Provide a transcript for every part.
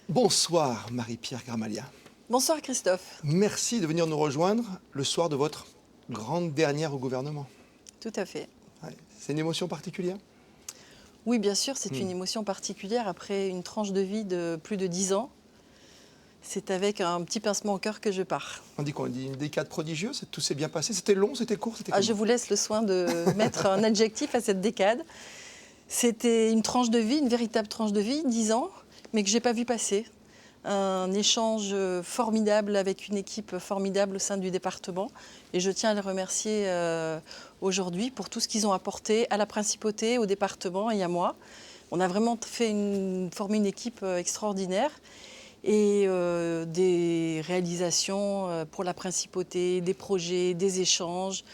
Bonsoir Marie-Pierre Gramalia. Bonsoir Christophe. Merci de venir nous rejoindre le soir de votre grande dernière au gouvernement. Tout à fait. Ouais. C'est une émotion particulière? Oui, bien sûr, c'est une émotion particulière après une tranche de vie de plus de 10 ans. C'est avec un petit pincement au cœur que je pars. On dit quoi? On dit une décade prodigieuse, tout s'est bien passé. C'était long, c'était court, c'était Je vous laisse le soin de mettre un adjectif à cette décade. C'était une tranche de vie, une véritable tranche de vie, 10 ans, mais que je n'ai pas vu passer. Un échange formidable avec une équipe formidable au sein du département. Et je tiens à les remercier aujourd'hui pour tout ce qu'ils ont apporté à la principauté, au département et à moi. On a vraiment formé une équipe extraordinaire et des réalisations pour la principauté, des projets, des échanges.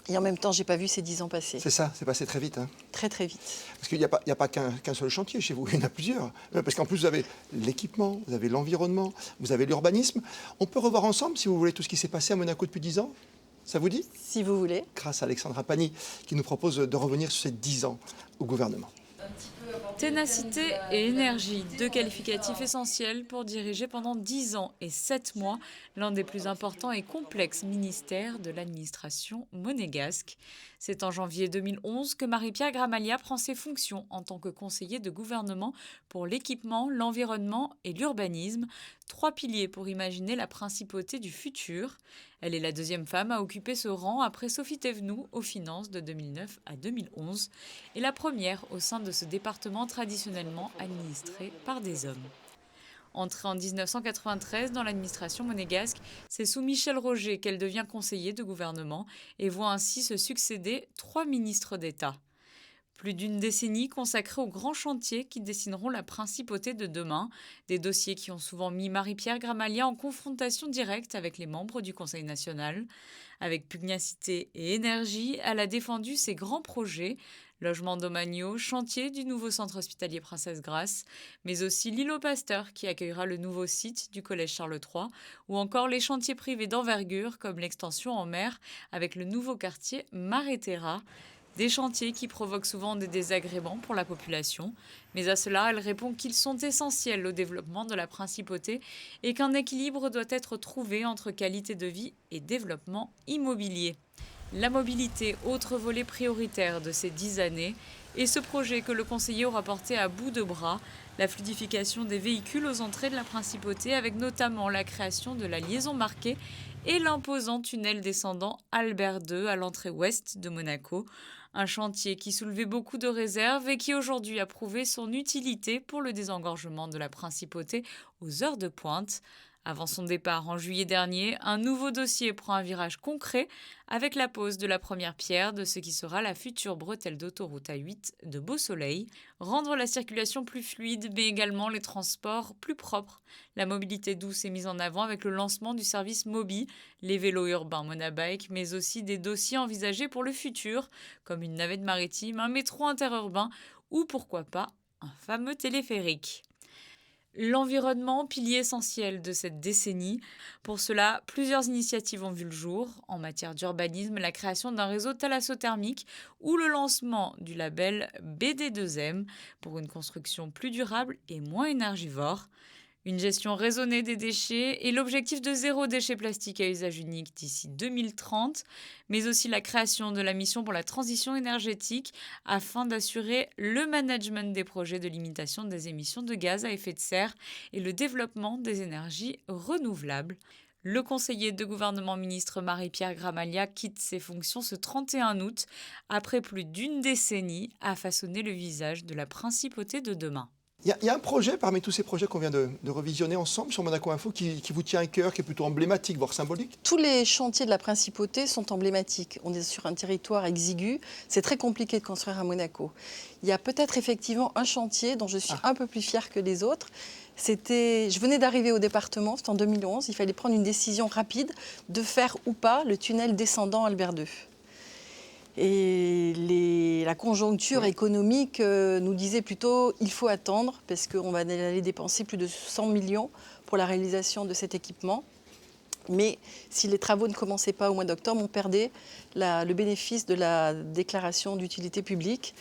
Et en même temps, je n'ai pas vu ces 10 ans passer. C'est ça, c'est passé très vite. Hein. Très, très vite. Parce qu'il n'y a pas qu'un seul chantier chez vous, il y en a plusieurs. Parce qu'en plus, vous avez l'équipement, vous avez l'environnement, vous avez l'urbanisme. On peut revoir ensemble, si vous voulez, tout ce qui s'est passé à Monaco depuis 10 ans. Ça vous dit? Si vous voulez. Grâce à Alexandra Pani, qui nous propose de revenir sur ces 10 ans au gouvernement. Ténacité et énergie, deux qualificatifs essentiels pour diriger pendant 10 ans et 7 mois l'un des plus importants et complexes ministères de l'administration monégasque. C'est en janvier 2011 que Marie-Pierre Gramalia prend ses fonctions en tant que conseiller de gouvernement pour l'équipement, l'environnement et l'urbanisme, 3 piliers pour imaginer la principauté du futur. Elle est la deuxième femme à occuper ce rang après Sophie Thévenoud aux finances de 2009 à 2011 et la première au sein de ce département traditionnellement administré par des hommes. Entrée en 1993 dans l'administration monégasque, c'est sous Michel Roger qu'elle devient conseiller de gouvernement et voit ainsi se succéder 3 ministres d'État. Plus d'une décennie consacrée aux grands chantiers qui dessineront la principauté de demain, des dossiers qui ont souvent mis Marie-Pierre Gramalia en confrontation directe avec les membres du Conseil national. Avec pugnacité et énergie, elle a défendu ses grands projets, logement domaniaux, chantier du nouveau centre hospitalier Princesse Grace, mais aussi l'îlot Pasteur qui accueillera le nouveau site du collège Charles III, ou encore les chantiers privés d'envergure comme l'extension en mer avec le nouveau quartier Maréterra. Des chantiers qui provoquent souvent des désagréments pour la population, mais à cela, elle répond qu'ils sont essentiels au développement de la principauté et qu'un équilibre doit être trouvé entre qualité de vie et développement immobilier. La mobilité, autre volet prioritaire de ces 10 années, et ce projet que le conseiller aura porté à bout de bras, la fluidification des véhicules aux entrées de la principauté avec notamment la création de la liaison marquée et l'imposant tunnel descendant Albert II à l'entrée ouest de Monaco, un chantier qui soulevait beaucoup de réserves et qui aujourd'hui a prouvé son utilité pour le désengorgement de la principauté aux heures de pointe. Avant son départ en juillet dernier, un nouveau dossier prend un virage concret avec la pose de la première pierre de ce qui sera la future bretelle d'autoroute A8 de Beau-Soleil. Rendre la circulation plus fluide, mais également les transports plus propres. La mobilité douce est mise en avant avec le lancement du service Mobi, les vélos urbains Monabike, mais aussi des dossiers envisagés pour le futur, comme une navette maritime, un métro interurbain ou pourquoi pas un fameux téléphérique. L'environnement, pilier essentiel de cette décennie. Pour cela, plusieurs initiatives ont vu le jour. En matière d'urbanisme, la création d'un réseau thalassothermique ou le lancement du label BD2M pour une construction plus durable et moins énergivore. Une gestion raisonnée des déchets et l'objectif de 0 déchet plastique à usage unique d'ici 2030, mais aussi la création de la mission pour la transition énergétique afin d'assurer le management des projets de limitation des émissions de gaz à effet de serre et le développement des énergies renouvelables. Le conseiller de gouvernement ministre Marie-Pierre Gramalia quitte ses fonctions ce 31 août, après plus d'une décennie à façonner le visage de la principauté de demain. Il y a un projet parmi tous ces projets qu'on vient de revisionner ensemble sur Monaco Info qui vous tient à cœur, qui est plutôt emblématique, voire symbolique. Tous les chantiers de la principauté sont emblématiques. On est sur un territoire exigu. C'est très compliqué de construire à Monaco. Il y a peut-être effectivement un chantier dont je suis un peu plus fière que les autres. Je venais d'arriver au département, c'était en 2011. Il fallait prendre une décision rapide de faire ou pas le tunnel descendant Albert II. Et la conjoncture économique nous disait plutôt il faut attendre parce qu'on va aller dépenser plus de 100 millions pour la réalisation de cet équipement. Mais si les travaux ne commençaient pas au mois d'octobre, on perdait le bénéfice de la déclaration d'utilité publique.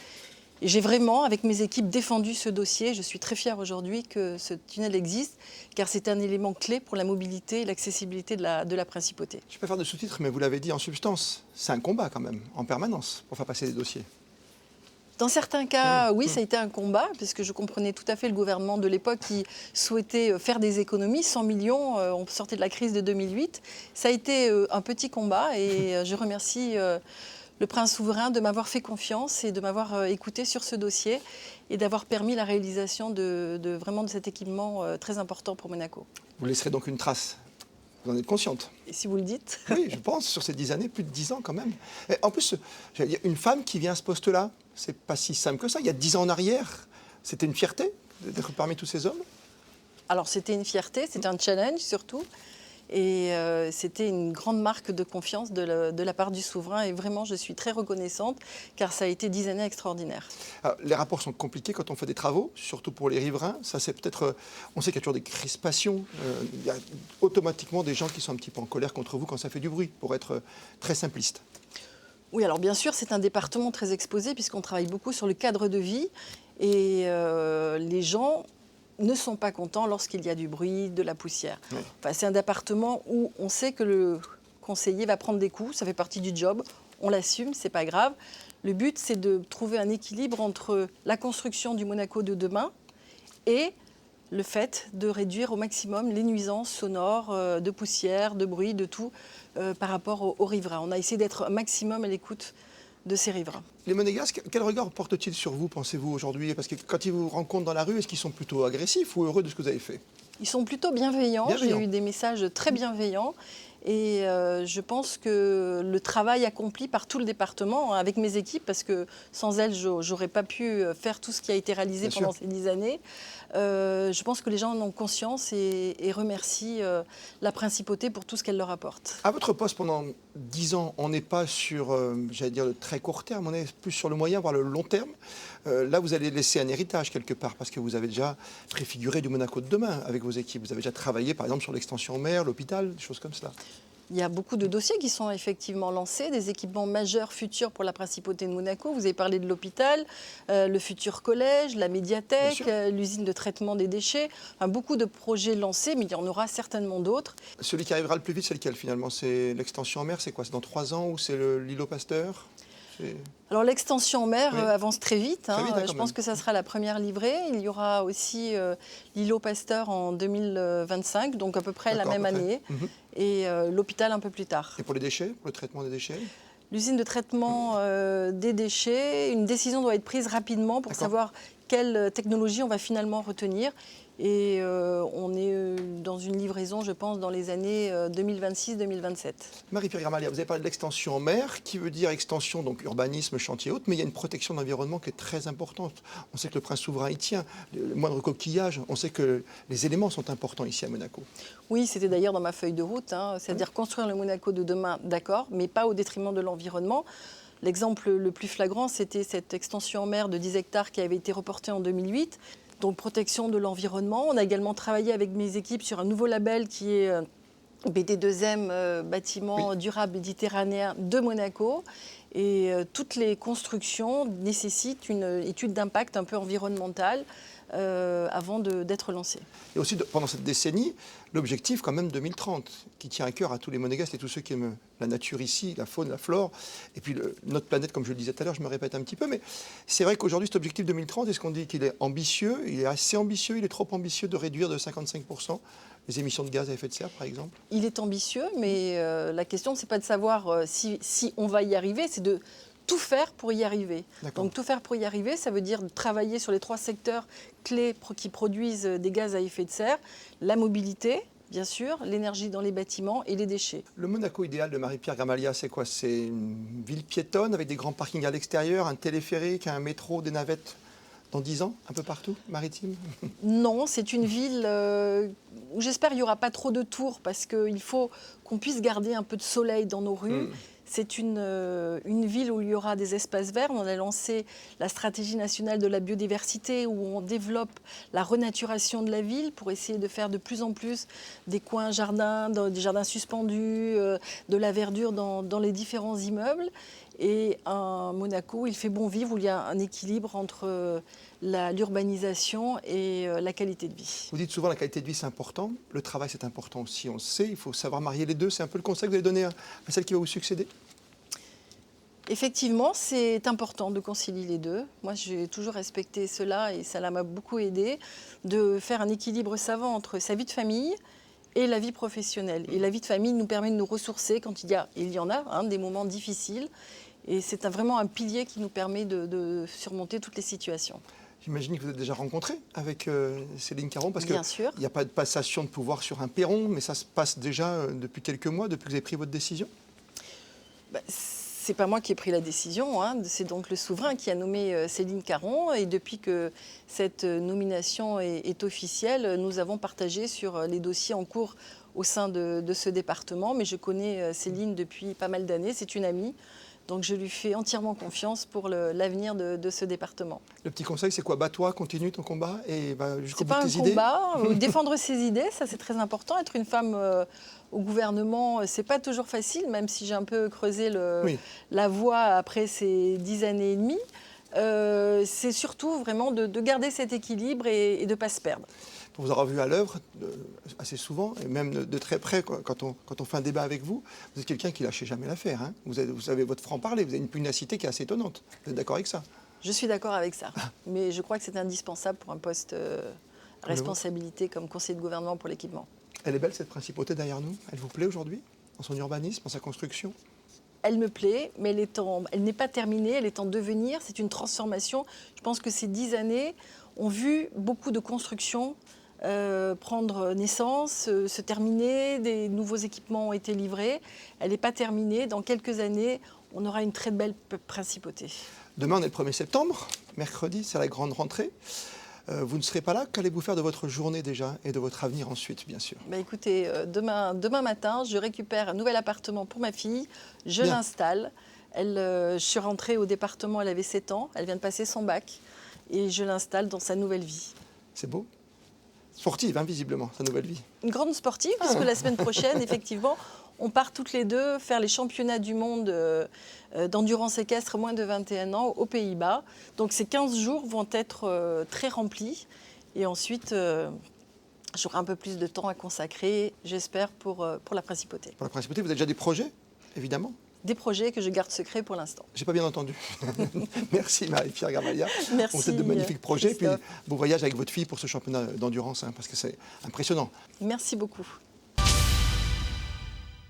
Et j'ai vraiment, avec mes équipes, défendu ce dossier. Je suis très fière aujourd'hui que ce tunnel existe, car c'est un élément clé pour la mobilité et l'accessibilité de la principauté. Je ne vais pas faire de sous-titres, mais vous l'avez dit en substance, c'est un combat quand même, en permanence, pour faire passer des dossiers. Dans certains cas, oui, ça a été un combat, puisque je comprenais tout à fait le gouvernement de l'époque qui souhaitait faire des économies. 100 millions, on sortait de la crise de 2008. Ça a été un petit combat et je remercie le prince souverain de m'avoir fait confiance et de m'avoir écouté sur ce dossier et d'avoir permis la réalisation vraiment de cet équipement très important pour Monaco. Vous laisserez donc une trace. Vous en êtes consciente? Et si vous le dites. Oui, je pense, sur ces 10 années, plus de 10 ans quand même. Et en plus, il y a une femme qui vient à ce poste-là, c'est pas si simple que ça. Il y a 10 ans en arrière, c'était une fierté d'être parmi tous ces hommes? Alors c'était une fierté, c'était un challenge surtout. Et c'était une grande marque de confiance de la part du souverain. Et vraiment, je suis très reconnaissante, car ça a été 10 années extraordinaires. Alors, les rapports sont compliqués quand on fait des travaux, surtout pour les riverains. Ça, c'est peut-être. On sait qu'il y a toujours des crispations. Il y a automatiquement des gens qui sont un petit peu en colère contre vous quand ça fait du bruit, pour être très simpliste. Oui, alors bien sûr, c'est un département très exposé, puisqu'on travaille beaucoup sur le cadre de vie. Et les gens ne sont pas contents lorsqu'il y a du bruit, de la poussière. Oui. Enfin, c'est un département où on sait que le conseiller va prendre des coups, ça fait partie du job, on l'assume, c'est pas grave. Le but, c'est de trouver un équilibre entre la construction du Monaco de demain et le fait de réduire au maximum les nuisances sonores, de poussière, de bruit, de tout, par rapport aux riverains. On a essayé d'être un maximum à l'écoute de ces riverains. Les Monégasques, quel regard portent-ils sur vous, pensez-vous, aujourd'hui? Parce que quand ils vous rencontrent dans la rue, est-ce qu'ils sont plutôt agressifs ou heureux de ce que vous avez fait? Ils sont plutôt bienveillants. J'ai eu des messages très bienveillants. Et je pense que le travail accompli par tout le département, avec mes équipes, parce que sans elles, je n'aurais pas pu faire tout ce qui a été réalisé pendant ces 10 années, je pense que les gens en ont conscience et remercient la principauté pour tout ce qu'elle leur apporte. À votre poste, pendant 10 ans, on n'est pas sur, j'allais dire, le très court terme, on est plus sur le moyen, voire le long terme. Là, vous allez laisser un héritage quelque part, parce que vous avez déjà préfiguré du Monaco de demain avec vos équipes. Vous avez déjà travaillé, par exemple, sur l'extension mer, l'hôpital, des choses comme cela. Il y a beaucoup de dossiers qui sont effectivement lancés, des équipements majeurs futurs pour la principauté de Monaco. Vous avez parlé de l'hôpital, le futur collège, la médiathèque, l'usine de traitement des déchets. Enfin, beaucoup de projets lancés, mais il y en aura certainement d'autres. Celui qui arrivera le plus vite, c'est lequel finalement? C'est l'extension en mer, c'est quoi? C'est dans 3 ans ou c'est l'îlot Pasteur? Alors l'extension en mer avance très vite. Très vite, je pense que ça sera la première livrée. Il y aura aussi l'îlot Pasteur en 2025, donc à peu près la même année, et l'hôpital un peu plus tard. Et pour les déchets, pour le traitement des déchets? L'usine de traitement des déchets, une décision doit être prise rapidement pour savoir quelle technologie on va finalement retenir. Et on est dans une livraison, je pense, dans les années 2026-2027. Marie-Pierre Gramalia, vous avez parlé de l'extension en mer, qui veut dire extension, donc urbanisme, chantier haute, mais il y a une protection de l'environnement qui est très importante. On sait que le prince souverain y tient, le moindre coquillage, on sait que les éléments sont importants ici à Monaco. Oui, c'était d'ailleurs dans ma feuille de route, c'est-à-dire construire le Monaco de demain, d'accord, mais pas au détriment de l'environnement. L'exemple le plus flagrant, c'était cette extension en mer de 10 hectares qui avait été reportée en 2008. Donc protection de l'environnement. On a également travaillé avec mes équipes sur un nouveau label qui est BD2M, bâtiment durable méditerranéen de Monaco. Et toutes les constructions nécessitent une étude d'impact un peu environnementale avant d'être lancées. Et aussi, pendant cette décennie, l'objectif quand même 2030, qui tient à cœur à tous les Monégasques et tous ceux qui aiment la nature ici, la faune, la flore, et puis notre planète, comme je le disais tout à l'heure, je me répète un petit peu, mais c'est vrai qu'aujourd'hui, cet objectif 2030, est-ce qu'on dit qu'il est ambitieux? Il est assez ambitieux, il est trop ambitieux de réduire de 55% les émissions de gaz à effet de serre, par exemple? Il est ambitieux, mais la question, ce n'est pas de savoir si on va y arriver, c'est de tout faire pour y arriver. Donc tout faire pour y arriver, ça veut dire travailler sur les 3 secteurs clés qui produisent des gaz à effet de serre, la mobilité, bien sûr, l'énergie dans les bâtiments et les déchets. Le Monaco idéal de Marie-Pierre Gramalia, c'est quoi? C'est une ville piétonne avec des grands parkings à l'extérieur, un téléphérique, un métro, des navettes dans 10 ans, un peu partout, maritime? Non, c'est une ville où j'espère qu'il n'y aura pas trop de tours parce qu'il faut qu'on puisse garder un peu de soleil dans nos rues. C'est une ville où il y aura des espaces verts. On a lancé la stratégie nationale de la biodiversité où on développe la renaturation de la ville pour essayer de faire de plus en plus des coins jardins, des jardins suspendus, de la verdure dans les différents immeubles. et un Monaco où il fait bon vivre, où il y a un équilibre entre l'urbanisation et la qualité de vie. Vous dites souvent la qualité de vie c'est important, le travail c'est important aussi, on le sait, il faut savoir marier les deux. C'est un peu le conseil que vous allez donner à celle qui va vous succéder? Effectivement, c'est important de concilier les deux. Moi, j'ai toujours respecté cela et ça m'a beaucoup aidé de faire un équilibre savant entre sa vie de famille et la vie professionnelle. Et la vie de famille nous permet de nous ressourcer quand il y en a des moments difficiles. Et c'est vraiment un pilier qui nous permet de surmonter toutes les situations. J'imagine que vous êtes déjà rencontré avec Céline Caron, parce qu'il n'y a pas de passation de pouvoir sur un perron, mais ça se passe déjà depuis quelques mois, depuis que vous avez pris votre décision? C'est pas moi qui ai pris la décision, c'est donc le souverain qui a nommé Céline Caron. Et depuis que cette nomination est officielle, nous avons partagé sur les dossiers en cours au sein de ce département. Mais je connais Céline depuis pas mal d'années, c'est une amie. Donc je lui fais entièrement confiance pour l'avenir de ce département. Le petit conseil, c'est quoi? Bats-toi, continue ton combat et jusqu'au bout de tes idées. C'est pas un combat, défendre ses idées, ça c'est très important. Être une femme au gouvernement, c'est pas toujours facile, même si j'ai un peu creusé la voie après ces 10 années et demie. C'est surtout vraiment de garder cet équilibre et de ne pas se perdre. Pour vous avoir vu à l'œuvre assez souvent, et même de très près, quand on fait un débat avec vous, vous êtes quelqu'un qui ne lâchez jamais l'affaire. Hein. Vous avez votre franc-parler, vous avez une pugnacité qui est assez étonnante. Vous êtes d'accord avec ça? Je suis d'accord avec ça. Mais je crois que c'est indispensable pour un poste responsabilité comme conseiller de gouvernement pour l'équipement. Elle est belle cette principauté derrière nous? Elle vous plaît aujourd'hui, dans son urbanisme, dans sa construction? Elle me plaît, mais elle n'est pas terminée, elle est en devenir, c'est une transformation. Je pense que ces 10 années ont vu beaucoup de constructions prendre naissance, se terminer, des nouveaux équipements ont été livrés. Elle n'est pas terminée, dans quelques années, on aura une très belle principauté. Demain, on est le 1er septembre, mercredi, c'est la grande rentrée. Vous ne serez pas là, qu'allez-vous faire de votre journée déjà et de votre avenir ensuite, bien sûr? Écoutez, demain matin, je récupère un nouvel appartement pour ma fille, je l'installe. Je suis rentrée au département, elle avait 7 ans, elle vient de passer son bac et je l'installe dans sa nouvelle vie. C'est beau. Sportive, visiblement, sa nouvelle vie. Une grande sportive, puisque la semaine prochaine, effectivement, on part toutes les deux faire les championnats du monde d'endurance équestre moins de 21 ans aux Pays-Bas. Donc ces 15 jours vont être très remplis. Et ensuite, j'aurai un peu plus de temps à consacrer, j'espère, pour la principauté. Pour la principauté, vous avez déjà des projets, évidemment? Des projets que je garde secrets pour l'instant. J'ai pas bien entendu. Merci Marie-Pierre Garmalia. Merci. Pour de magnifiques projets. Puis beau voyage avec votre fille pour ce championnat d'endurance, parce que c'est impressionnant. Merci beaucoup.